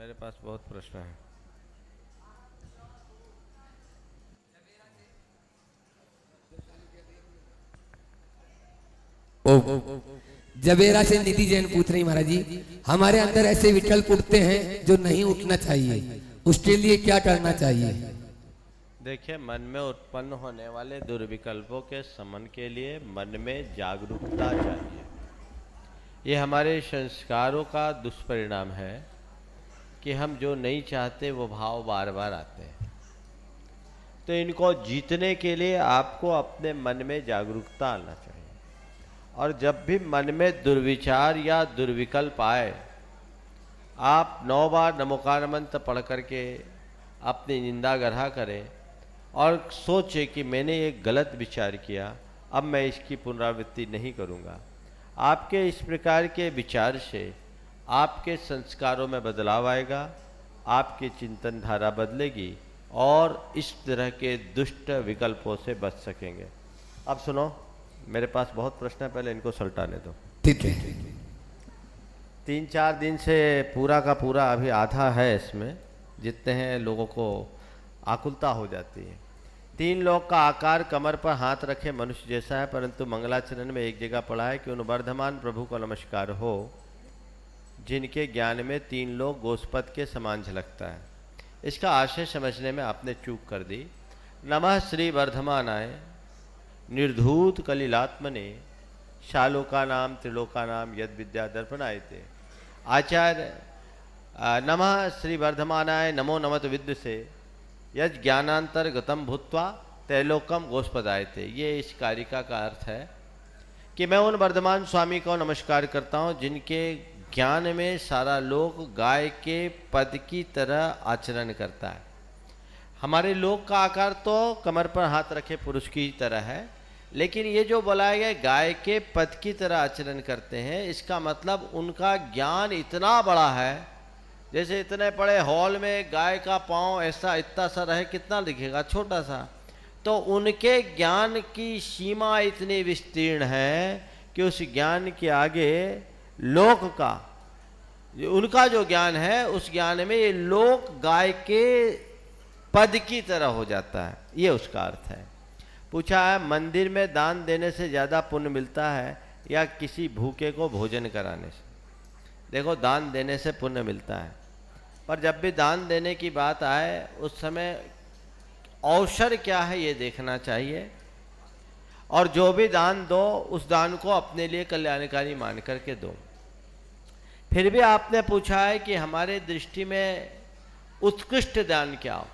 मेरे पास बहुत प्रश्न है। जबेरा से निधि जैन पूछ रही महाराज जी, हमारे अंदर ऐसे विकल्प उठते हैं जो नहीं उठना चाहिए, उसके लिए क्या करना चाहिए? देखिए, मन में उत्पन्न होने वाले दुर्विकल्पों के शमन के लिए मन में जागरूकता चाहिए। ये हमारे संस्कारों का दुष्परिणाम है कि हम जो नहीं चाहते वो भाव बार बार आते हैं। तो इनको जीतने के लिए आपको अपने मन में जागरूकता आना चाहिए। और जब भी मन में दुर्विचार या दुर्विकल्प आए, आप 9 बार नमोकार मंत्र पढ़ करके अपनी निंदा ग्रह करें और सोचे कि मैंने एक गलत विचार किया, अब मैं इसकी पुनरावृत्ति नहीं करूँगा। आपके इस प्रकार के विचार से आपके संस्कारों में बदलाव आएगा, आपकी चिंतन धारा बदलेगी और इस तरह के दुष्ट विकल्पों से बच सकेंगे। अब सुनो, मेरे पास बहुत प्रश्न है, पहले इनको सलटाने दो। ठीक है। 3-4 दिन से पूरा का पूरा अभी आधा है, इसमें जितने हैं लोगों को आकुलता हो जाती है। 3 लोग का आकार कमर पर हाथ रखे मनुष्य जैसा है, परंतु मंगलाचरण में एक जगह पढ़ा है कि उन वर्धमान प्रभु को नमस्कार हो जिनके ज्ञान में 3 लोग गोस्पद के समान झलकता है। इसका आशय समझने में आपने चूक कर दी। नमः श्री वर्धमानाय निर्धूत कलिलात्मने शालोका नाम त्रिलोका नाम यद विद्या दर्पणायते। आचार्य नमः श्री वर्धमानाय नमो नमत विद्य से यज ज्ञानांतर्गतम भूत्वा त्रैलोकम गोस्पदायते। ये इस कारिका का अर्थ है कि मैं उन वर्धमान स्वामी को नमस्कार करता हूँ जिनके ज्ञान में सारा लोक गाय के पद की तरह आचरण करता है। हमारे लोक का आकार तो कमर पर हाथ रखे पुरुष की तरह है, लेकिन ये जो बोलाया गया गाय के पद की तरह आचरण करते हैं, इसका मतलब उनका ज्ञान इतना बड़ा है। जैसे इतने बड़े हॉल में गाय का पाँव ऐसा इतना सा रहे, कितना दिखेगा? छोटा सा। तो उनके ज्ञान की सीमा इतनी विस्तीर्ण है कि उस ज्ञान के आगे लोक का, उनका जो ज्ञान है उस ज्ञान में ये लोक गाय के पद की तरह हो जाता है। ये उसका अर्थ है। पूछा है, मंदिर में दान देने से ज़्यादा पुण्य मिलता है या किसी भूखे को भोजन कराने से? देखो, दान देने से पुण्य मिलता है, पर जब भी दान देने की बात आए उस समय अवसर क्या है ये देखना चाहिए। और जो भी दान दो उस दान को अपने लिए कल्याणकारी मान करके दो। फिर भी आपने पूछा है कि हमारे दृष्टि में उत्कृष्ट दान क्या हो।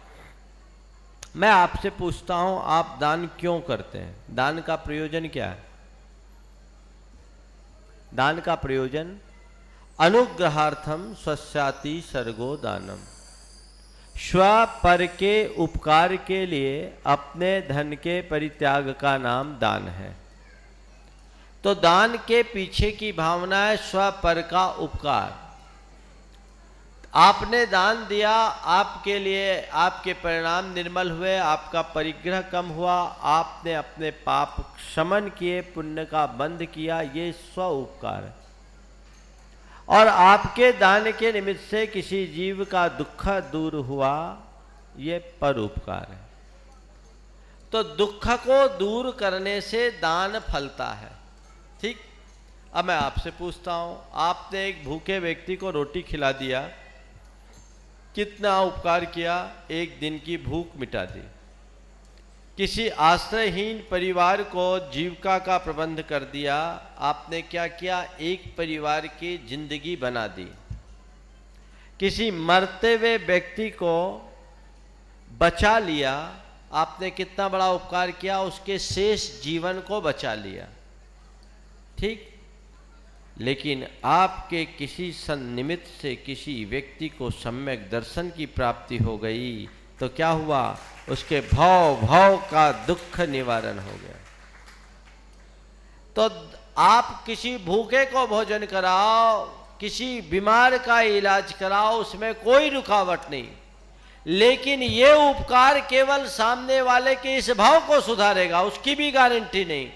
मैं आपसे पूछता हूं, आप दान क्यों करते हैं? दान का प्रयोजन क्या है? दान का प्रयोजन अनुग्रहार्थम स्वस्याति सर्गो दानम। स्व पर के उपकार के लिए अपने धन के परित्याग का नाम दान है। तो दान के पीछे की भावना है स्व पर का उपकार। आपने दान दिया, आपके लिए आपके परिणाम निर्मल हुए, आपका परिग्रह कम हुआ, आपने अपने पाप शमन किए, पुण्य का बंध किया, ये स्व उपकार है। और आपके दान के निमित्त से किसी जीव का दुख दूर हुआ, ये परोपकार है। तो दुख को दूर करने से दान फलता है। ठीक। अब मैं आपसे पूछता हूं, आपने एक भूखे व्यक्ति को रोटी खिला दिया, कितना उपकार किया? एक दिन की भूख मिटा दी। किसी आश्रयहीन परिवार को जीविका का प्रबंध कर दिया, आपने क्या किया? एक परिवार की जिंदगी बना दी। किसी मरते हुए व्यक्ति को बचा लिया, आपने कितना बड़ा उपकार किया? उसके शेष जीवन को बचा लिया। ठीक। लेकिन आपके किसी सन्निमित्त से किसी व्यक्ति को सम्यक दर्शन की प्राप्ति हो गई तो क्या हुआ? उसके भाव का दुख निवारण हो गया। तो आप किसी भूखे को भोजन कराओ, किसी बीमार का इलाज कराओ, उसमें कोई रुकावट नहीं। लेकिन ये उपकार केवल सामने वाले के इस भाव को सुधारेगा, उसकी भी गारंटी नहीं।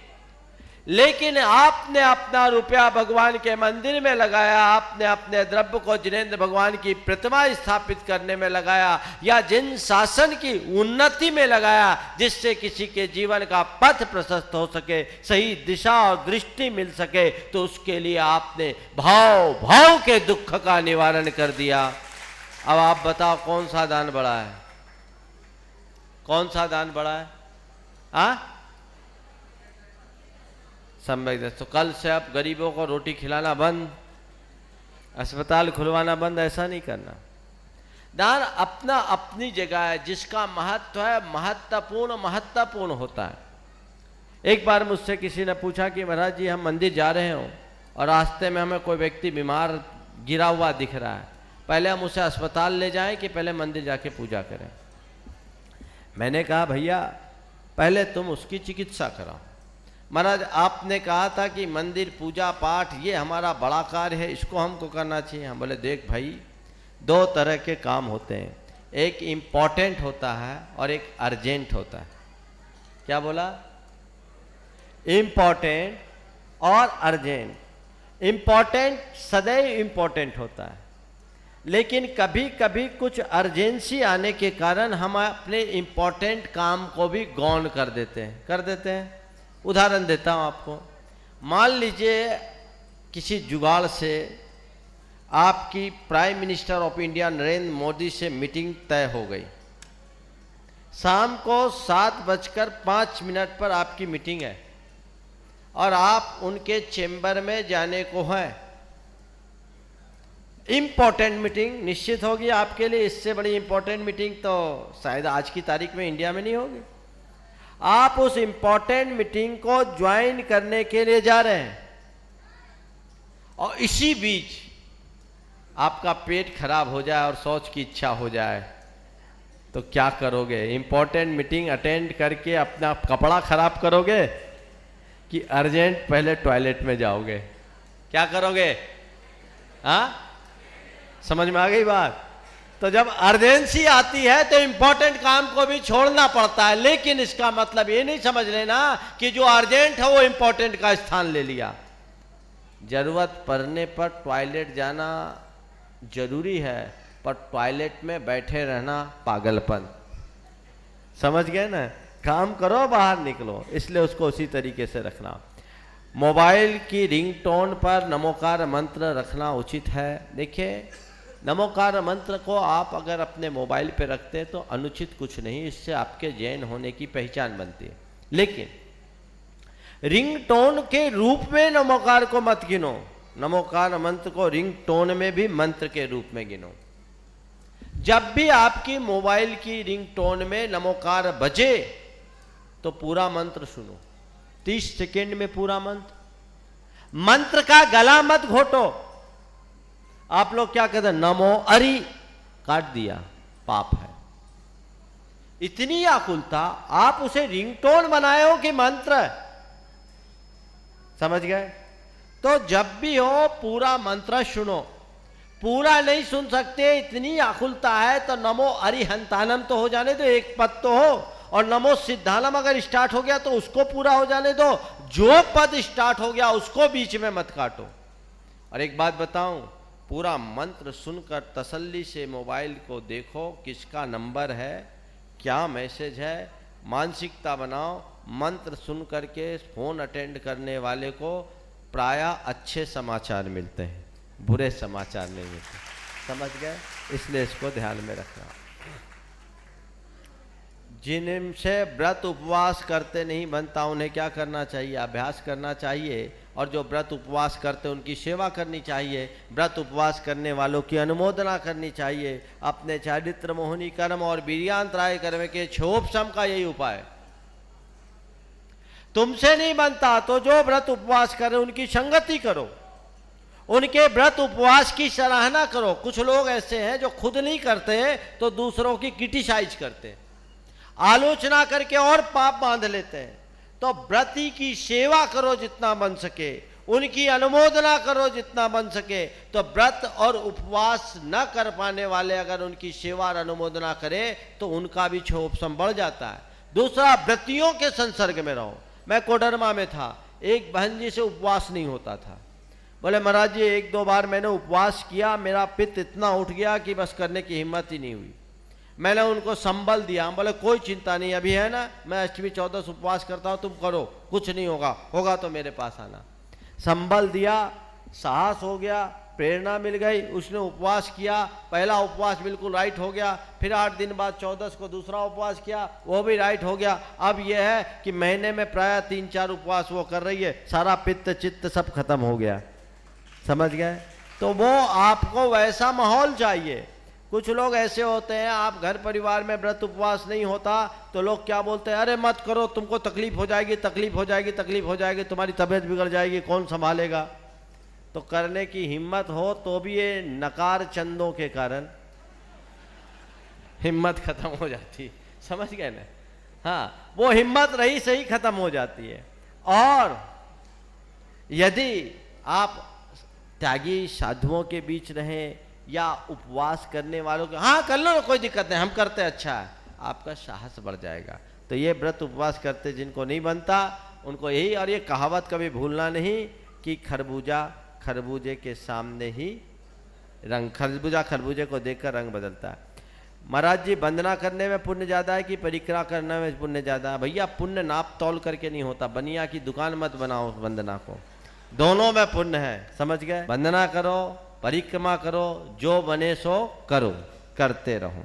लेकिन आपने अपना रुपया भगवान के मंदिर में लगाया, आपने अपने द्रव्य को जिनेंद्र भगवान की प्रतिमा स्थापित करने में लगाया, या जिन शासन की उन्नति में लगाया जिससे किसी के जीवन का पथ प्रशस्त हो सके, सही दिशा और दृष्टि मिल सके, तो उसके लिए आपने भाव भाव के दुख का निवारण कर दिया। अब आप बताओ कौन सा दान बड़ा है? कौन सा दान बड़ा है? सम्यक दृष्टि। तो कल से अब गरीबों को रोटी खिलाना बंद, अस्पताल खुलवाना बंद, ऐसा नहीं करना। दान अपना अपनी जगह है, जिसका महत्व है महत्वपूर्ण होता है। एक बार मुझसे किसी ने पूछा कि महाराज जी हम मंदिर जा रहे हो और रास्ते में हमें कोई व्यक्ति बीमार गिरा हुआ दिख रहा है, पहले हम उसे अस्पताल ले जाएं कि पहले मंदिर जाके पूजा करें? मैंने कहा भैया पहले तुम उसकी चिकित्सा कराओ। महाराज आपने कहा था कि मंदिर पूजा पाठ ये हमारा बड़ा कार्य है, इसको हमको करना चाहिए। हम बोले देख भाई, दो तरह के काम होते हैं, एक इम्पॉर्टेंट होता है और एक अर्जेंट होता है। क्या बोला? इम्पॉर्टेंट और अर्जेंट। इम्पॉर्टेंट सदैव इम्पॉर्टेंट होता है, लेकिन कभी कभी कुछ अर्जेंसी आने के कारण हम अपने इम्पॉर्टेंट काम को भी गौण कर देते हैं। उदाहरण देता हूँ आपको। मान लीजिए किसी जुगाड़ से आपकी prime minister of India Narendra Modi से मीटिंग तय हो गई, शाम को 7:05 पर आपकी मीटिंग है और आप उनके चेंबर में जाने को हैं। इम्पोर्टेंट मीटिंग निश्चित होगी आपके लिए, इससे बड़ी इम्पोर्टेंट मीटिंग तो शायद आज की तारीख में इंडिया में नहीं होगी। आप उस इम्पोर्टेंट मीटिंग को ज्वाइन करने के लिए जा रहे हैं और इसी बीच आपका पेट खराब हो जाए और शौच की इच्छा हो जाए तो क्या करोगे? इम्पोर्टेंट मीटिंग अटेंड करके अपना कपड़ा खराब करोगे कि अर्जेंट पहले टॉयलेट में जाओगे? क्या करोगे? हाँ, समझ में आ गई बात? तो जब अर्जेंसी आती है तो इंपॉर्टेंट काम को भी छोड़ना पड़ता है, लेकिन इसका मतलब ये नहीं समझ लेना कि जो अर्जेंट है वो इंपॉर्टेंट का स्थान ले लिया। जरूरत पड़ने पर टॉयलेट जाना जरूरी है, पर टॉयलेट में बैठे रहना पागलपन। समझ गए ना? काम करो, बाहर निकलो, इसलिए उसको उसी तरीके से रखना। मोबाइल की रिंगटोन पर नमोकार मंत्र रखना उचित है। देखिए, नमोकार मंत्र को आप अगर अपने मोबाइल पे रखते हैं तो अनुचित कुछ नहीं, इससे आपके जैन होने की पहचान बनती है। लेकिन रिंगटोन के रूप में नमोकार को मत गिनो, नमोकार मंत्र को रिंगटोन में भी मंत्र के रूप में गिनो। जब भी आपकी मोबाइल की रिंगटोन में नमोकार बजे तो पूरा मंत्र सुनो, 30 सेकेंड में पूरा मंत्र। मंत्र का गला मत घोटो। आप लोग क्या कहते हैं? नमो अरि, काट दिया, पाप है। इतनी आकुलता, आप उसे रिंगटोन बनाए हो कि मंत्र? समझ गए? तो जब भी हो पूरा मंत्र सुनो। पूरा नहीं सुन सकते, इतनी आकुलता है तो नमो अरिहंतानम तो हो जाने दो, एक पद तो हो, और नमो सिद्धानम अगर स्टार्ट हो गया तो उसको पूरा हो जाने दो। जो पद स्टार्ट हो गया उसको बीच में मत काटो। और एक बात बताऊं, पूरा मंत्र सुनकर तसल्ली से मोबाइल को देखो किसका नंबर है, क्या मैसेज है, मानसिकता बनाओ। मंत्र सुन करके फोन अटेंड करने वाले को प्रायः अच्छे समाचार मिलते हैं, बुरे समाचार नहीं मिलते। समझ गए? इसलिए इसको ध्यान में रखना। जिनसे व्रत उपवास करते नहीं बनता उन्हें क्या करना चाहिए? अभ्यास करना चाहिए। और जो व्रत उपवास करते उनकी सेवा करनी चाहिए। व्रत उपवास करने वालों की अनुमोदना करनी चाहिए। अपने चारित्र मोहनी कर्म और वीर्यांतराय कर्म के क्षोभशम का यही उपाय। तुमसे नहीं बनता तो जो व्रत उपवास करे उनकी संगति करो, उनके व्रत उपवास की सराहना करो। कुछ लोग ऐसे हैं जो खुद नहीं करते तो दूसरों की क्रिटिसाइज करते हैं, आलोचना करके और पाप बांध लेते हैं। तो व्रती की सेवा करो जितना बन सके, उनकी अनुमोदना करो जितना बन सके। तो व्रत और उपवास न कर पाने वाले अगर उनकी सेवा और अनुमोदना करें तो उनका भी क्षोभशम बढ़ जाता है। दूसरा, व्रतियों के संसर्ग में रहो। मैं कोडरमा में था, एक बहन जी से उपवास नहीं होता था। बोले महाराज जी 1-2 बार मैंने उपवास किया, मेरा पित्त इतना उठ गया कि बस करने की हिम्मत ही नहीं हुई। मैंने उनको संबल दिया, बोले कोई चिंता नहीं, अभी है ना मैं अष्टमी 14 उपवास करता हूँ, तुम करो, कुछ नहीं होगा, होगा तो मेरे पास आना। संबल दिया, साहस हो गया, प्रेरणा मिल गई, उसने उपवास किया। पहला उपवास बिल्कुल राइट हो गया, फिर 8 दिन बाद 14 को दूसरा उपवास किया, वो भी राइट हो गया। अब यह है कि महीने में प्राय 3-4 उपवास वो कर रही है, सारा पित्त चित्त सब खत्म हो गया। समझ गए? तो वो आपको वैसा माहौल चाहिए। कुछ लोग ऐसे होते हैं, आप घर परिवार में व्रत उपवास नहीं होता तो लोग क्या बोलते हैं, अरे मत करो, तुमको तकलीफ हो जाएगी, तकलीफ हो जाएगी, तकलीफ हो जाएगी, तुम्हारी तबीयत बिगड़ जाएगी, कौन संभालेगा। तो करने की हिम्मत हो तो भी ये नकार चंदों के कारण हिम्मत खत्म हो जाती है। समझ गए ना? हाँ, वो हिम्मत रही सही खत्म हो जाती है। और यदि आप त्यागी साधुओं के बीच रहें या उपवास करने वालों के, हाँ कर लो, कोई दिक्कत नहीं, हम करते, अच्छा है, आपका साहस बढ़ जाएगा। तो ये व्रत उपवास करते जिनको नहीं बनता उनको यही, और ये कहावत कभी भूलना नहीं कि खरबूजा खरबूजे के सामने ही रंग, खरबूजा खरबूजे को देखकर रंग बदलता है। महाराज जी वंदना करने में पुण्य ज़्यादा है कि परिक्रमा करने में पुण्य ज़्यादा है? भैया पुण्य नाप तौल करके नहीं होता, बनिया की दुकान मत बनाओ वंदना को, दोनों में पुण्य है। समझ गए? वंदना करो, परिक्रमा करो, जो बने सो करो, करते रहो।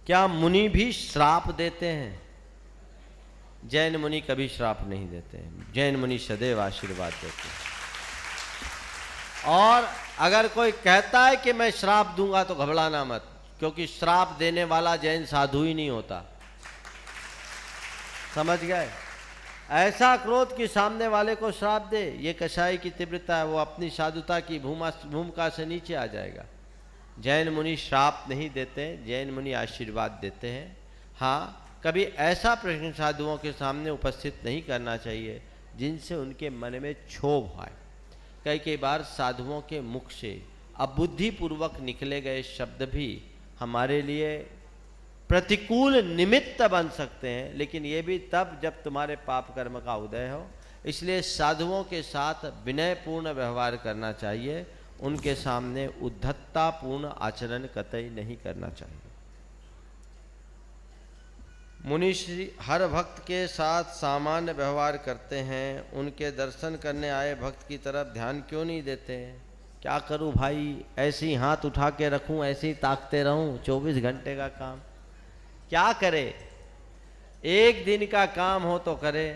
क्या मुनि भी श्राप देते हैं? जैन मुनि कभी श्राप नहीं देते हैं, जैन मुनि सदैव आशीर्वाद देते हैं। और अगर कोई कहता है कि मैं श्राप दूंगा तो घबराना मत, क्योंकि श्राप देने वाला जैन साधु ही नहीं होता। समझ गए? ऐसा क्रोध कि सामने वाले को श्राप दे, ये कषाय की तीव्रता है, वो अपनी साधुता की भूमिका से नीचे आ जाएगा। जैन मुनि श्राप नहीं देते, जैन मुनि आशीर्वाद देते हैं। हाँ, कभी ऐसा प्रश्न साधुओं के सामने उपस्थित नहीं करना चाहिए जिनसे उनके मन में क्षोभ आए। कई बार साधुओं के मुख से अबुद्धिपूर्वक निकले गए शब्द भी हमारे लिए प्रतिकूल निमित्त बन सकते हैं, लेकिन ये भी तब जब तुम्हारे पाप कर्म का उदय हो। इसलिए साधुओं के साथ विनयपूर्ण व्यवहार करना चाहिए, उनके सामने उद्धततापूर्ण आचरण कतई नहीं करना चाहिए। मुनिश्री हर भक्त के साथ सामान्य व्यवहार करते हैं, उनके दर्शन करने आए भक्त की तरफ ध्यान क्यों नहीं देते? क्या करूं भाई, ऐसे ही हाथ उठा के रखूं, ऐसे ही ताकते रहूं? 24 घंटे का काम क्या करे? एक दिन का काम हो तो करे।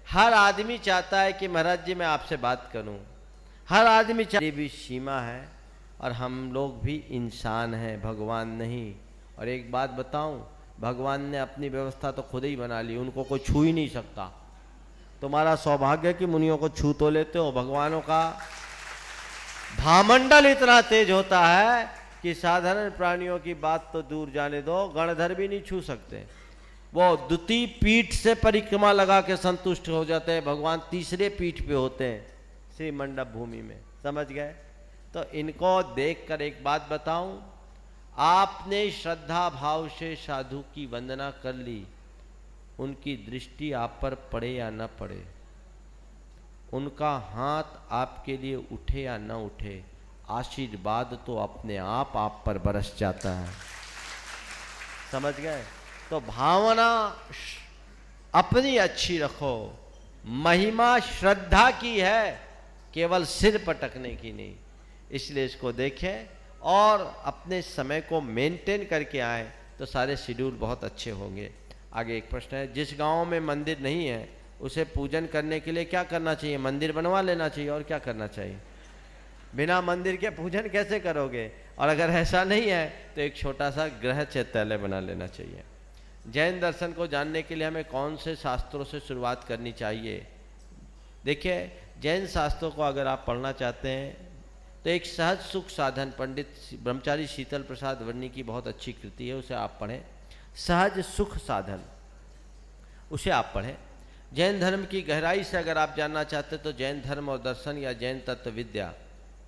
हर आदमी चाहता है कि महाराज जी मैं आपसे बात करूं, हर आदमी चाहता भी सीमा है, और हम लोग भी इंसान हैं, भगवान नहीं। और एक बात बताऊं, भगवान ने अपनी व्यवस्था तो खुद ही बना ली, उनको कोई छू ही नहीं सकता। तुम्हारा सौभाग्य कि मुनियों को छू तो लेते हो। भगवानों का भामंडल इतना तेज होता है कि साधारण प्राणियों की बात तो दूर जाने दो, गणधर भी नहीं छू सकते। वो द्वितीय पीठ से परिक्रमा लगा के संतुष्ट हो जाते हैं, भगवान तीसरे पीठ पे होते हैं श्री मंडप भूमि में। समझ गए? तो इनको देखकर एक बात बताऊं, आपने श्रद्धा भाव से साधु की वंदना कर ली, उनकी दृष्टि आप पर पड़े या न पड़े, उनका हाथ आपके लिए उठे या न उठे, आशीर्वाद तो अपने आप पर बरस जाता है। समझ गए? तो भावना अपनी अच्छी रखो। महिमा श्रद्धा की है, केवल सिर पटकने की नहीं। इसलिए इसको देखें और अपने समय को मेंटेन करके आए तो सारे शेड्यूल बहुत अच्छे होंगे। आगे एक प्रश्न है, जिस गांव में मंदिर नहीं है उसे पूजन करने के लिए क्या करना चाहिए? मंदिर बनवा लेना चाहिए, और क्या करना चाहिए? बिना मंदिर के पूजन कैसे करोगे? और अगर ऐसा नहीं है तो एक छोटा सा गृह चैत्यालय बना लेना चाहिए। जैन दर्शन को जानने के लिए हमें कौन से शास्त्रों से शुरुआत करनी चाहिए? देखिए, जैन शास्त्रों को अगर आप पढ़ना चाहते हैं तो एक सहज सुख साधन, पंडित ब्रह्मचारी शीतल प्रसाद वर्णी की बहुत अच्छी कृति है, उसे आप पढ़ें। सहज सुख साधन, उसे आप पढ़ें। जैन धर्म की गहराई से अगर आप जानना चाहते हैं तो जैन धर्म और दर्शन या जैन तत्व विद्या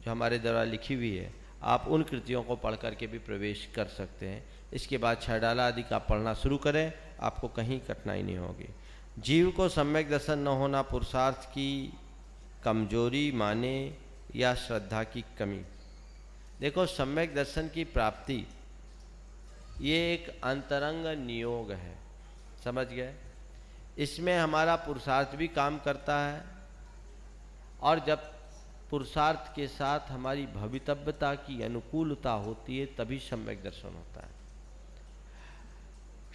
जो हमारे द्वारा लिखी हुई है, आप उन कृतियों को पढ़ करके भी प्रवेश कर सकते हैं। इसके बाद छड़ाला आदि का पढ़ना शुरू करें, आपको कहीं कठिनाई नहीं होगी। जीव को सम्यक दर्शन न होना पुरुषार्थ की कमजोरी माने या श्रद्धा की कमी। देखो, सम्यक दर्शन की प्राप्ति ये एक अंतरंग नियोग है, समझ गए। इसमें हमारा पुरुषार्थ भी काम करता है, और जब पुरुषार्थ के साथ हमारी भवितव्यता की अनुकूलता होती है तभी सम्यक दर्शन होता है।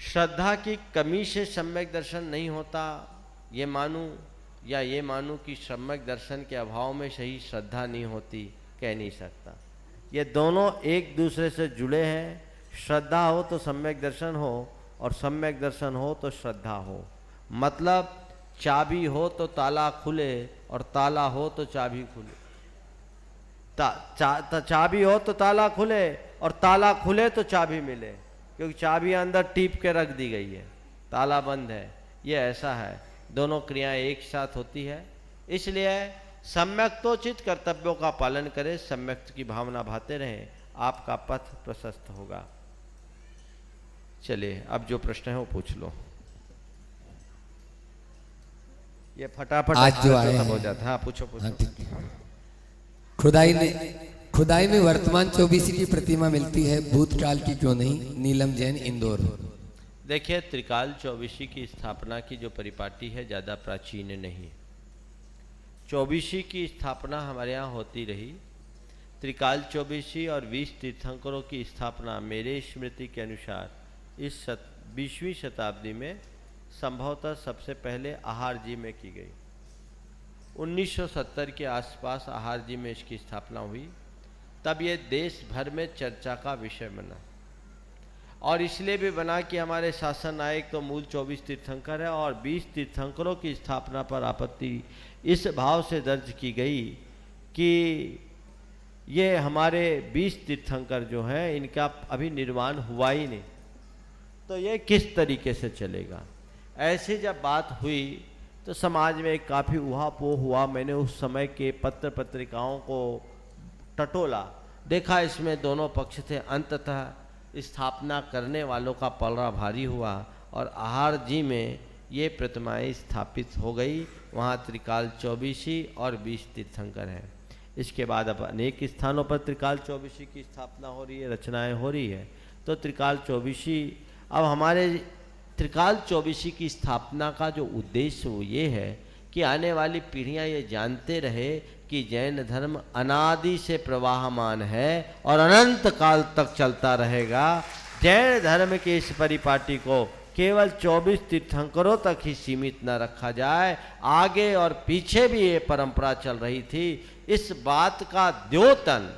श्रद्धा की कमी से सम्यक दर्शन नहीं होता, ये मानूं या ये मानूं कि सम्यक दर्शन के अभाव में सही श्रद्धा नहीं होती, कह नहीं सकता। ये दोनों एक दूसरे से जुड़े हैं। श्रद्धा हो तो सम्यक दर्शन हो, और सम्यक दर्शन हो तो श्रद्धा हो। मतलब चाबी हो तो ताला खुले, और ताला हो तो चाबी खुले। चाबी हो तो ताला खुले, और ताला खुले तो चाबी मिले, क्योंकि चाबी अंदर टीप के रख दी गई है, ताला बंद है। ये ऐसा है, दोनों क्रियाएं एक साथ होती है। इसलिए सम्यक्तोचित कर्तव्यों का पालन करें, सम्यक्त की भावना भाते रहें, आपका पथ प्रशस्त होगा। चलिए, अब जो प्रश्न है वो पूछ लो। ये फटाफट आज जो आए सब हो हैं। जाता है। हाँ, पूछो पूछो। हाँ, ठीक है। खुदाई में वर्तमान 24 की प्रतिमा मिलती है, भूतकाल की क्यों नहीं? नीलम जैन, इंदौर। देखिए, त्रिकाल चौबीसी की स्थापना की जो परिपाटी है ज़्यादा प्राचीन नहीं। चौबीसी की स्थापना हमारे यहाँ होती रही। त्रिकाल चौबीसी और 20 तीर्थंकरों की स्थापना मेरे स्मृति के अनुसार इस 20वीं शताब्दी में संभवतः सबसे पहले आहार जी में की गई। 1970 के आसपास आहार जी में इसकी स्थापना हुई। तब ये देश भर में चर्चा का विषय बना, और इसलिए भी बना कि हमारे शासन नायक तो मूल 24 तीर्थंकर है, और 20 तीर्थंकरों की स्थापना पर आपत्ति इस भाव से दर्ज की गई कि ये हमारे 20 तीर्थंकर जो हैं इनका अभी निर्माण हुआ ही नहीं, तो ये किस तरीके से चलेगा। ऐसे जब बात हुई तो समाज में काफ़ी उहापोह हुआ। मैंने उस समय के पत्र पत्रिकाओं को टटोला, देखा इसमें दोनों पक्ष थे। अंततः स्थापना करने वालों का पलड़ा भारी हुआ, और आहार जी में ये प्रतिमाएं स्थापित हो गई। वहाँ त्रिकाल चौबीसी और 20 तीर्थंकर हैं। इसके बाद अब अनेक स्थानों पर त्रिकाल चौबीसी की स्थापना हो रही है, रचनाएं हो रही है। तो त्रिकाल चौबीसी, अब हमारे त्रिकाल चौबीसी की स्थापना का जो उद्देश्य वो ये है कि आने वाली पीढ़ियां ये जानते रहे कि जैन धर्म अनादि से प्रवाहमान है और अनंत काल तक चलता रहेगा। जैन धर्म के इस परिपाटी को केवल 24 तीर्थंकरों तक ही सीमित न रखा जाए, आगे और पीछे भी ये परंपरा चल रही थी। इस बात का द्योतन,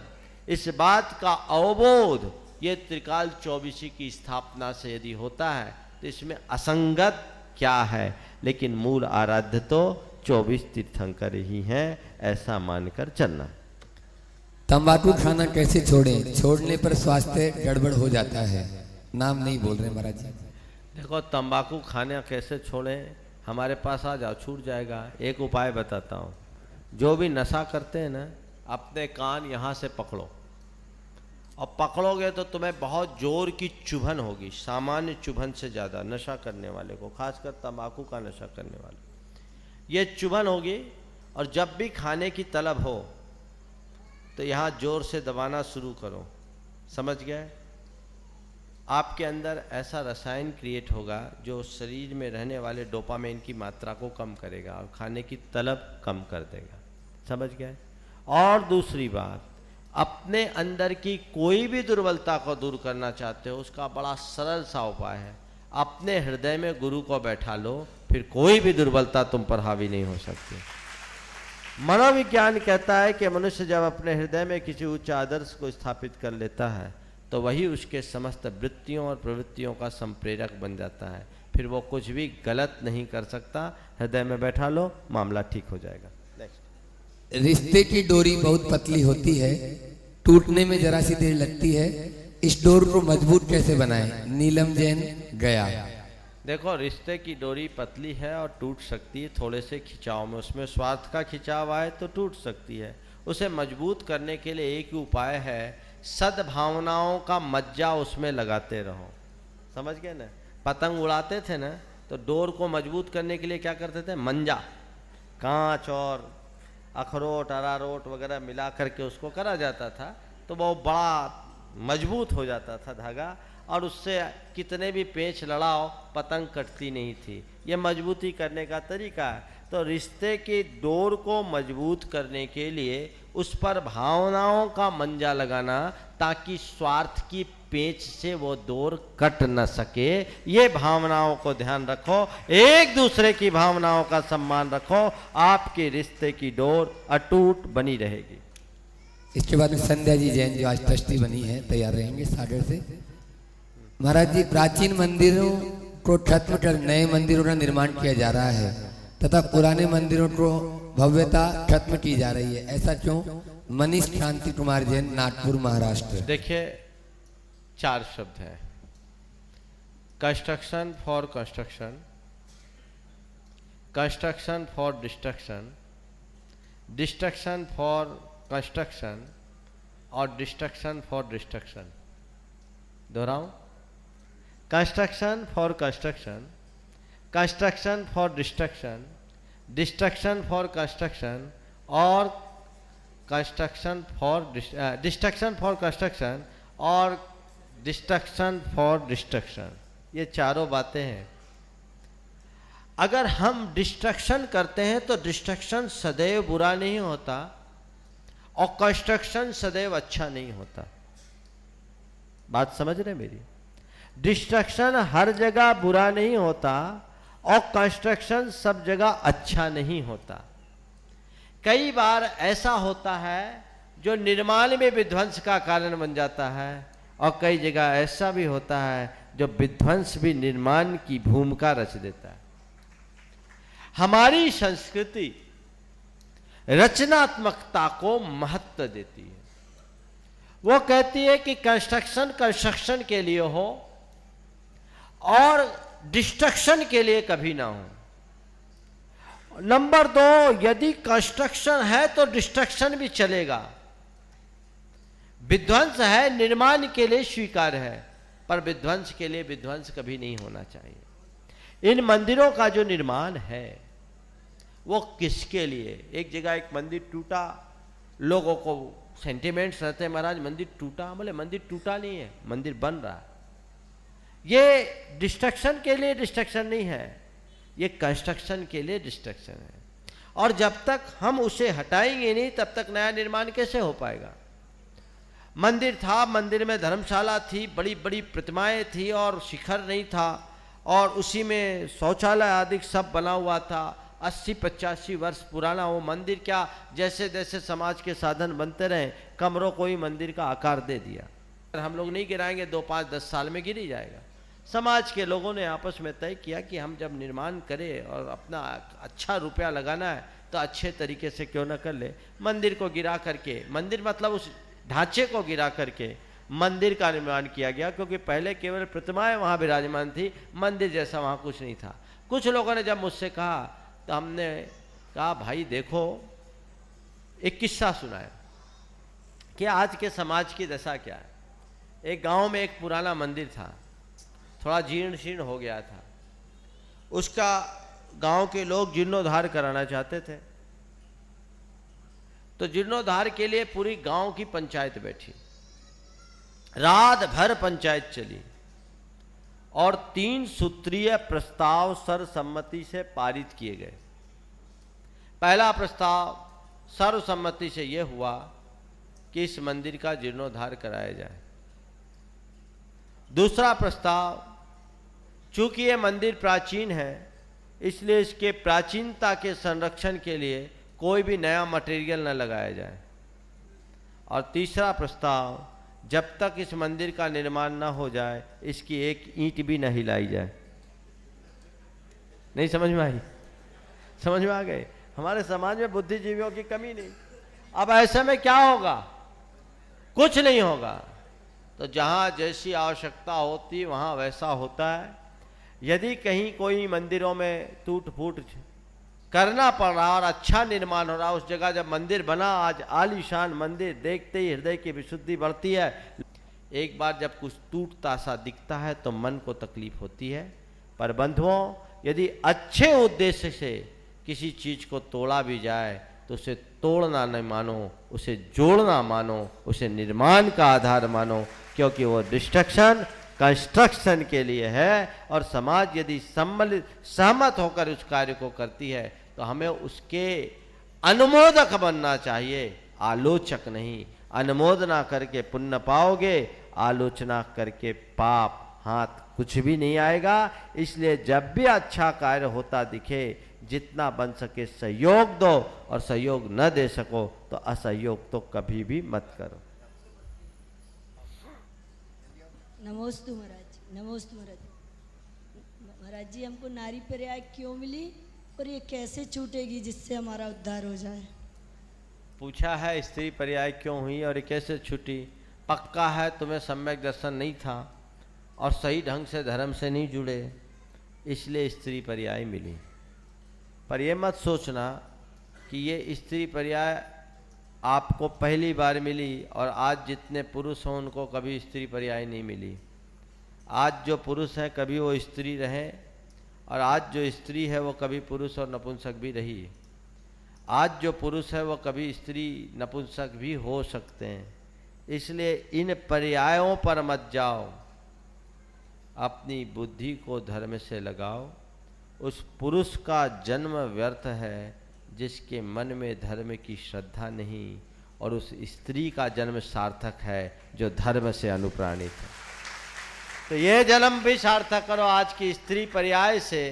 इस बात का अवबोध ये त्रिकाल चौबीसी की स्थापना से यदि होता है तो इसमें असंगत क्या है, लेकिन मूल आराध्य तो 24 तीर्थंकर ही हैं, ऐसा मानकर चलना। तंबाकू खाना कैसे छोड़ें? छोड़ने पर स्वास्थ्य गड़बड़ हो जाता है। नाम नहीं बोल रहे महाराज जी। देखो, तंबाकू खाना कैसे छोड़ें, हमारे पास आ जाओ, छूट जाएगा। एक उपाय बताता हूँ। जो भी नशा करते हैं ना, अपने कान यहाँ से पकड़ो, और पकड़ोगे तो तुम्हें बहुत जोर की चुभन होगी, सामान्य चुभन से ज़्यादा। नशा करने वाले को, खासकर तंबाकू का नशा करने वाले, ये चुभन होगी। और जब भी खाने की तलब हो तो यहाँ जोर से दबाना शुरू करो, समझ गए। आपके अंदर ऐसा रसायन क्रिएट होगा जो शरीर में रहने वाले डोपामाइन की मात्रा को कम करेगा और खाने की तलब कम कर देगा, समझ गए। और दूसरी बात, अपने अंदर की कोई भी दुर्बलता को दूर करना चाहते हो, उसका बड़ा सरल सा उपाय है, अपने हृदय में गुरु को बैठा लो, फिर कोई भी दुर्बलता तुम पर हावी नहीं हो सकती। मनोविज्ञान कहता है कि मनुष्य जब अपने हृदय में किसी उच्च आदर्श को स्थापित कर लेता है तो वही उसके समस्त वृत्तियों और प्रवृत्तियों का संप्रेरक बन जाता है, फिर वो कुछ भी गलत नहीं कर सकता। हृदय में बैठा लो, मामला ठीक हो जाएगा। रिश्ते की डोरी बहुत पतली होती है, टूटने में जरा सी देर लगती है, इस डोर को मजबूत कैसे बनाएं? नीलम जैन, गया। देखो, रिश्ते की डोरी पतली है और टूट सकती है थोड़े से खिंचाव में। उसमें स्वार्थ का खिंचाव आए तो टूट सकती है। उसे मजबूत करने के लिए एक ही उपाय है, सद्भावनाओं का मज्जा उसमें लगाते रहो, समझ गए ना। पतंग उड़ाते थे ना, तो डोर को मजबूत करने के लिए क्या करते थे, मंजा, कांच और अखरोट अरारोट वगैरह मिला करके उसको करा जाता था, तो वो बड़ा मजबूत हो जाता था धागा, और उससे कितने भी पेंच लड़ाओ पतंग कटती नहीं थी। ये मजबूती करने का तरीका है। तो रिश्ते की डोर को मजबूत करने के लिए उस पर भावनाओं का मंजा लगाना, ताकि स्वार्थ की पेंच से वो डोर कट न सके। ये भावनाओं को ध्यान रखो, एक दूसरे की भावनाओं का सम्मान रखो, आपके रिश्ते की डोर अटूट बनी रहेगी। इसके बाद में संध्या जी जैन जो आज ट्रस्टी बनी है तैयार रहेंगे 8:30 से। महाराज जी, प्राचीन मंदिरों को खत्म कर नए मंदिरों का निर्माण किया जा रहा है तथा पुराने मंदिरों को भव्यता खत्म की जा रही है, ऐसा क्यों? मनीष शांति कुमार जैन, नागपुर, महाराष्ट्र। देखिए, 4 शब्द है, construction for construction, construction for destruction, destruction for construction और डिस्ट्रक्शन फॉर डिस्ट्रक्शन। दोहराऊं, construction for construction, construction for destruction, destruction for construction और construction for destruction for construction और डिस्ट्रक्शन फॉर डिस्ट्रक्शन। ये चारों बातें हैं। अगर हम डिस्ट्रक्शन करते हैं तो डिस्ट्रक्शन सदैव बुरा नहीं होता और कंस्ट्रक्शन सदैव अच्छा नहीं होता। बात समझ रहे मेरी? डिस्ट्रक्शन हर जगह बुरा नहीं होता और कंस्ट्रक्शन सब जगह अच्छा नहीं होता। कई बार ऐसा होता है जो निर्माण में विध्वंस का कारण बन जाता है, और कई जगह ऐसा भी होता है जो विध्वंस भी निर्माण की भूमिका रच देता है। हमारी संस्कृति रचनात्मकता को महत्व देती है। वो कहती है कि कंस्ट्रक्शन कंस्ट्रक्शन के लिए हो और डिस्ट्रक्शन के लिए कभी ना हो। नंबर 2, यदि कंस्ट्रक्शन है तो डिस्ट्रक्शन भी चलेगा। विध्वंस है, निर्माण के लिए स्वीकार है, पर विध्वंस के लिए विध्वंस कभी नहीं होना चाहिए। इन मंदिरों का जो निर्माण है वो किसके लिए? एक जगह एक मंदिर टूटा, लोगों को सेंटिमेंट्स रहते हैं, महाराज मंदिर टूटा। बोले मंदिर टूटा नहीं है, मंदिर बन रहा है। ये डिस्ट्रक्शन के लिए डिस्ट्रक्शन नहीं है, ये कंस्ट्रक्शन के लिए डिस्ट्रक्शन है। और जब तक हम उसे हटाएंगे नहीं तब तक नया निर्माण कैसे हो पाएगा? मंदिर था, मंदिर में धर्मशाला थी, बड़ी बड़ी प्रतिमाएं थी और शिखर नहीं था, और उसी में शौचालय आदि सब बना हुआ था। 80-85 वर्ष पुराना वो मंदिर, क्या जैसे जैसे समाज के साधन बनते रहे, कमरों को ही मंदिर का आकार दे दिया। अगर हम लोग नहीं गिराएंगे 2, 5, 10 साल में गिर ही जाएगा। समाज के लोगों ने आपस में तय किया कि हम जब निर्माण करें और अपना अच्छा रुपया लगाना है तो अच्छे तरीके से क्यों न कर ले। मंदिर को गिरा करके, मंदिर मतलब उस ढांचे को गिरा करके मंदिर का निर्माण किया गया, क्योंकि पहले केवल प्रतिमाएं वहाँ विराजमान थी, मंदिर जैसा वहाँ कुछ नहीं था। कुछ लोगों ने जब मुझसे कहा तो हमने कहा, भाई देखो, एक किस्सा सुनाया कि आज के समाज की दशा क्या है। एक गांव में एक पुराना मंदिर था, थोड़ा जीर्ण शीर्ण हो गया था। उसका गांव के लोग जीर्णोद्धार कराना चाहते थे, तो जीर्णोद्धार के लिए पूरी गांव की पंचायत बैठी, रात भर पंचायत चली और 3 सूत्रीय प्रस्ताव सर्वसम्मति से पारित किए गए। पहला प्रस्ताव सर्वसम्मति से यह हुआ कि इस मंदिर का जीर्णोद्धार कराया जाए। दूसरा प्रस्ताव, चूंकि यह मंदिर प्राचीन है इसलिए इसके प्राचीनता के संरक्षण के लिए कोई भी नया मटेरियल न लगाया जाए। और तीसरा प्रस्ताव, जब तक इस मंदिर का निर्माण न हो जाए इसकी एक ईंट भी न हिलाई जाए। नहीं समझ में आई? समझ में आ गए? हमारे समाज में बुद्धिजीवियों की कमी नहीं। अब ऐसे में क्या होगा? कुछ नहीं होगा। तो जहाँ जैसी आवश्यकता होती वहाँ वैसा होता है। यदि कहीं कोई मंदिरों में टूट फूट करना पड़ रहा और अच्छा निर्माण हो रहा, उस जगह जब मंदिर बना, आज आलीशान मंदिर, देखते ही हृदय की विशुद्धि बढ़ती है। एक बार जब कुछ टूटता सा दिखता है तो मन को तकलीफ होती है। पर बंधुओं, यदि अच्छे उद्देश्य से किसी चीज को तोड़ा भी जाए तो उसे तोड़ना नहीं मानो, उसे जोड़ना मानो, उसे निर्माण का आधार मानो, क्योंकि वो डिस्ट्रक्शन कंस्ट्रक्शन के लिए है। और समाज यदि सहमत होकर उस कार्य को करती है तो हमें उसके अनुमोदक बनना चाहिए, आलोचक नहीं। अनुमोदना करके पुण्य पाओगे, आलोचना करके पाप हाथ कुछ भी नहीं आएगा। इसलिए जब भी अच्छा कार्य होता दिखे, जितना बन सके सहयोग दो, और सहयोग न दे सको तो असहयोग तो कभी भी मत करो। नमोस्तु महाराज, नमोस्तु महाराज। महाराज जी, हमको नारी पर्याय क्यों मिली और ये कैसे छूटेगी जिससे हमारा उद्धार हो जाए? पूछा है स्त्री पर्याय क्यों हुई और ये कैसे छूटी। पक्का है तुम्हें सम्यक दर्शन नहीं था और सही ढंग से धर्म से नहीं जुड़े, इसलिए स्त्री पर्याय मिली। पर यह मत सोचना कि ये स्त्री पर्याय आपको पहली बार मिली और आज जितने पुरुष हों उनको कभी स्त्री पर्याय नहीं मिली। आज जो पुरुष हैं कभी वो स्त्री रहे, और आज जो स्त्री है वो कभी पुरुष और नपुंसक भी रही। आज जो पुरुष है वो कभी स्त्री नपुंसक भी हो सकते हैं। इसलिए इन पर्यायों पर मत जाओ, अपनी बुद्धि को धर्म से लगाओ। उस पुरुष का जन्म व्यर्थ है जिसके मन में धर्म की श्रद्धा नहीं, और उस स्त्री का जन्म सार्थक है जो धर्म से अनुप्राणित है। तो ये जन्म भी सार्थक करो आज की स्त्री पर्याय से।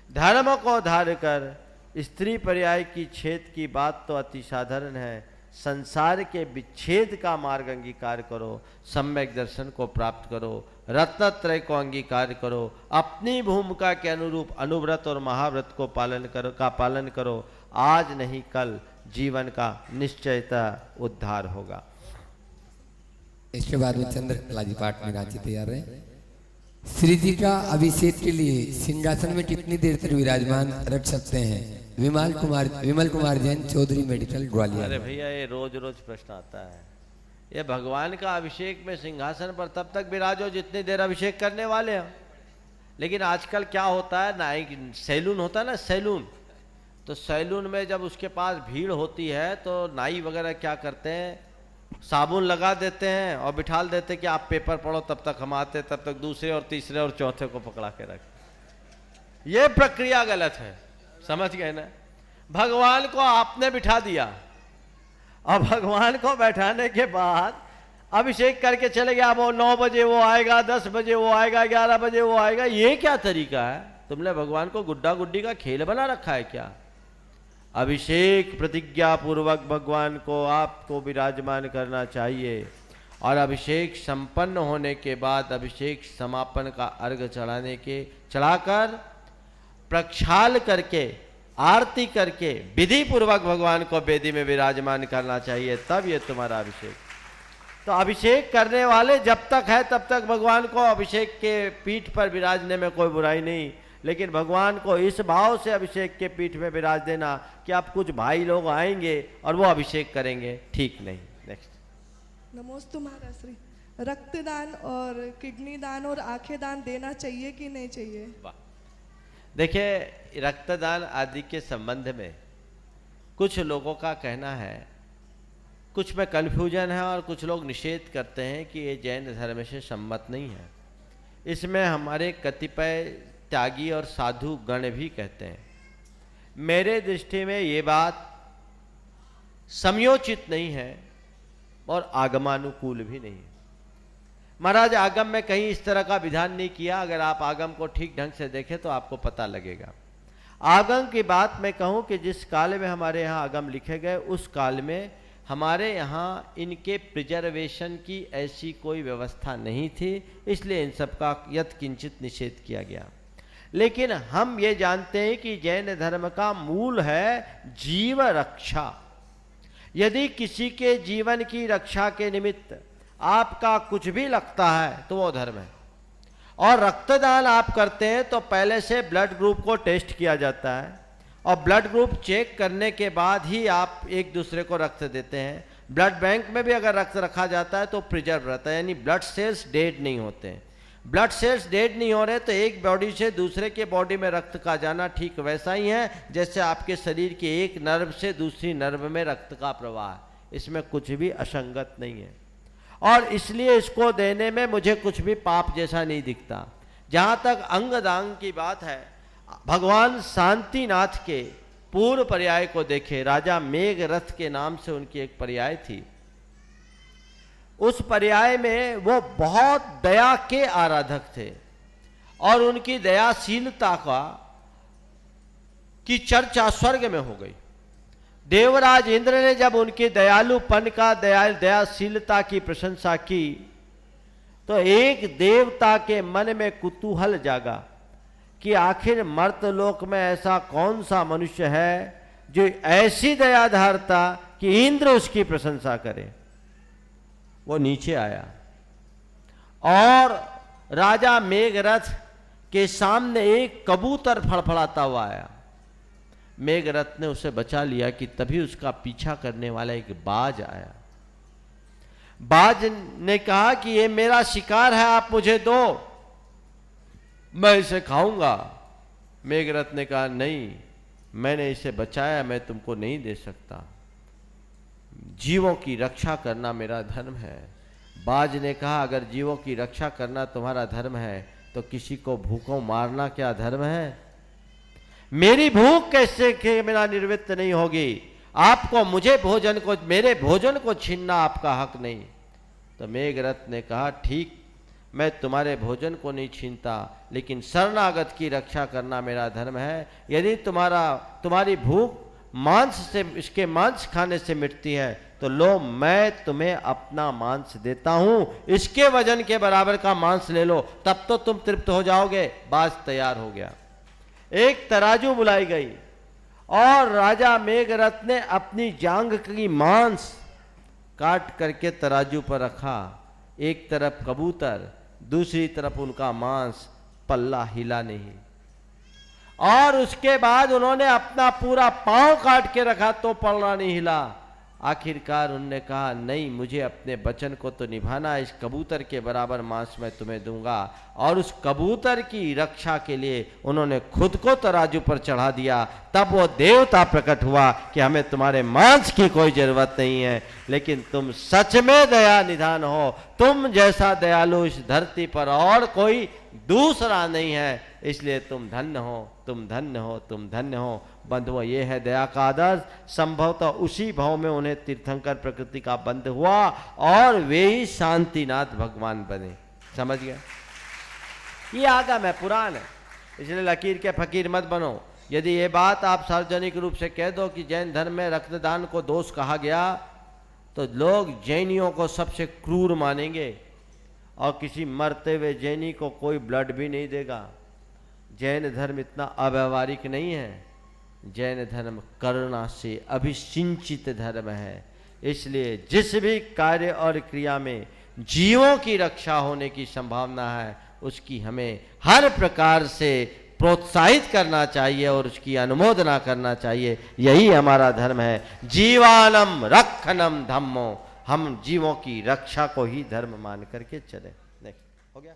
धर्म को धार कर स्त्री पर्याय की छेद की बात तो अति साधारण है। संसार के विच्छेद का मार्ग अंगीकार करो, सम्यक दर्शन को प्राप्त करो, रत्नत्रय को अंगीकार करो, अपनी भूमिका के अनुरूप अनुव्रत और महाव्रत को पालन करो। आज नहीं कल जीवन का निश्चयता उद्धार होगा। इसके बाद में चंद्रकला जी पाठ में गाची तैयार है। श्री जी का अभिषेक के लिए सिंहासन में कितनी देर तक विराजमान रख सकते हैं? विमल कुमार जैन, चौधरी मेडिकल, ग्वालियर। अरे भैया, ये रोज रोज प्रश्न आता है। ये भगवान का अभिषेक में सिंहासन पर तब तक विराजो जितनी देर अभिषेक करने वाले हैं। लेकिन आजकल क्या होता है, नाई सैलून होता है ना, सैलून, तो सैलून में जब उसके पास भीड़ होती है तो नाई वगैरह क्या करते हैं, साबुन लगा देते हैं और बिठाल देते कि आप पेपर पढ़ो, तब तक हम आते, तब तक दूसरे और तीसरे और चौथे को पकड़ा के रख। ये प्रक्रिया गलत है, समझ गए ना। भगवान को आपने बिठा दिया और भगवान को बैठाने के बाद अभिषेक करके चले गया। वो 9 बजे वो आएगा, 10 बजे वो आएगा, 11 बजे वो आएगा। ये क्या तरीका है? तुमने भगवान को गुड्डा गुड्डी का खेल बना रखा है क्या? अभिषेक प्रतिज्ञा पूर्वक भगवान को आपको विराजमान करना चाहिए, और अभिषेक संपन्न होने के बाद अभिषेक समापन का अर्घ चढ़ाकर प्रक्षाल करके आरती करके विधि पूर्वक भगवान को वेदी में विराजमान करना चाहिए, तब ये तुम्हारा अभिषेक। तो अभिषेक करने वाले जब तक है तब तक भगवान को अभिषेक के पीठ पर विराजने में कोई बुराई नहीं, लेकिन भगवान को इस भाव से अभिषेक के पीठ में विराज देना कि आप कुछ भाई लोग आएंगे और वो अभिषेक करेंगे, ठीक नहीं। नेक्स्ट। नमोस्तु महाराज श्री। रक्तदान और किडनी दान और आंखें दान देना चाहिए कि नहीं चाहिए? देखिए, रक्तदान आदि के संबंध में कुछ लोगों का कहना है, कुछ में कन्फ्यूजन है और कुछ लोग निषेध करते हैं कि ये जैन धर्म से सम्मत नहीं है। इसमें हमारे कतिपय त्यागी और साधु गण भी कहते हैं। मेरे दृष्टि में ये बात समयोचित नहीं है और आगमानुकूल भी नहीं है। महाराज, आगम में कहीं इस तरह का विधान नहीं किया। अगर आप आगम को ठीक ढंग से देखें तो आपको पता लगेगा। आगम की बात मैं कहूं कि जिस काल में हमारे यहाँ आगम लिखे गए, उस काल में हमारे यहाँ इनके प्रिजर्वेशन की ऐसी कोई व्यवस्था नहीं थी, इसलिए इन सब का यत्किंचित निषेध किया गया। लेकिन हम ये जानते हैं कि जैन धर्म का मूल है जीव रक्षा। यदि किसी के जीवन की रक्षा के निमित्त आपका कुछ भी लगता है तो वो धर्म है। और रक्तदान आप करते हैं तो पहले से ब्लड ग्रुप को टेस्ट किया जाता है, और ब्लड ग्रुप चेक करने के बाद ही आप एक दूसरे को रक्त देते हैं। ब्लड बैंक में भी अगर रक्त रखा जाता है तो प्रिजर्व रहता है, यानी ब्लड सेल्स डेड नहीं होते हैं। ब्लड सेल्स डेड नहीं हो रहे तो एक बॉडी से दूसरे के बॉडी में रक्त का जाना ठीक वैसा ही है जैसे आपके शरीर के एक नर्व से दूसरी नर्व में रक्त का प्रवाह है। इसमें कुछ भी असंगत नहीं है और इसलिए इसको देने में मुझे कुछ भी पाप जैसा नहीं दिखता। जहाँ तक अंग दान की बात है, भगवान शांतिनाथ के पूर्व पर्याय को देखे। राजा मेघरथ के नाम से उनकी एक पर्याय थी। उस पर्याय में वो बहुत दया के आराधक थे और उनकी दयाशीलता की चर्चा स्वर्ग में हो गई। देवराज इंद्र ने जब उनके दयालुपन का दयाशीलता की प्रशंसा की तो एक देवता के मन में कुतूहल जागा कि आखिर मर्तलोक में ऐसा कौन सा मनुष्य है जो ऐसी दयाधारता कि इंद्र उसकी प्रशंसा करे। वो नीचे आया और राजा मेघरथ के सामने एक कबूतर फड़फड़ाता हुआ आया। मेघरथ ने उसे बचा लिया कि तभी उसका पीछा करने वाला एक बाज आया। बाज ने कहा कि ये मेरा शिकार है, आप मुझे दो, मैं इसे खाऊंगा। मेघरथ ने कहा नहीं, मैंने इसे बचाया, मैं तुमको नहीं दे सकता। जीवों की रक्षा करना मेरा धर्म है। बाज ने कहा अगर जीवों की रक्षा करना तुम्हारा धर्म है तो किसी को भूखों मारना क्या धर्म है? मेरी भूख कैसे के बिना निवृत्त नहीं होगी? आपको मेरे भोजन को छीनना आपका हक नहीं। तो मेघरथ ने कहा ठीक, मैं तुम्हारे भोजन को नहीं छीनता, लेकिन शरणागत की रक्षा करना मेरा धर्म है। यदि तुम्हारी भूख इसके मांस खाने से मिटती है तो लो, मैं तुम्हें अपना मांस देता हूं, इसके वजन के बराबर का मांस ले लो, तब तो तुम तृप्त हो जाओगे। बाज तैयार हो गया। एक तराजू बुलाई गई और राजा मेघरथ ने अपनी जांघ की मांस काट करके तराजू पर रखा। एक तरफ कबूतर, दूसरी तरफ उनका मांस, पल्ला हिला नहीं। और उसके बाद उन्होंने अपना पूरा पांव काट के रखा तो पल्ला नहीं हिला। आखिरकार उन्होंने कहा नहीं, मुझे अपने वचन को तो निभाना, इस कबूतर के बराबर मांस मैं तुम्हें दूंगा। और उस कबूतर की रक्षा के लिए उन्होंने खुद को तराजू पर चढ़ा दिया। तब वो देवता प्रकट हुआ कि हमें तुम्हारे मांस की कोई जरूरत नहीं है, लेकिन तुम सच में दया निधान हो। तुम जैसा दयालु इस धरती पर और कोई दूसरा नहीं है, इसलिए तुम धन्य हो, तुम धन्य हो, तुम धन्य हो। बंधुओं, ये है दया का आदर्श। संभवतः उसी भाव में उन्हें तीर्थंकर प्रकृति का बंध हुआ और वे ही शांतिनाथ भगवान बने। समझ गया? ये आगम है, पुराण है, इसलिए लकीर के फकीर मत बनो। यदि ये बात आप सार्वजनिक रूप से कह दो कि जैन धर्म में रक्तदान को दोष कहा गया तो लोग जैनियों को सबसे क्रूर मानेंगे और किसी मरते हुए जैनी को कोई ब्लड भी नहीं देगा। जैन धर्म इतना अव्यावहारिक नहीं है। जैन धर्म करुणा से अभिसिंचित धर्म है। इसलिए जिस भी कार्य और क्रिया में जीवों की रक्षा होने की संभावना है उसकी हमें हर प्रकार से प्रोत्साहित करना चाहिए और उसकी अनुमोदना करना चाहिए। यही हमारा धर्म है। जीवानम रक्षणम धम्मो, हम जीवों की रक्षा को ही धर्म मान करके चले। नेक्स्ट हो गया।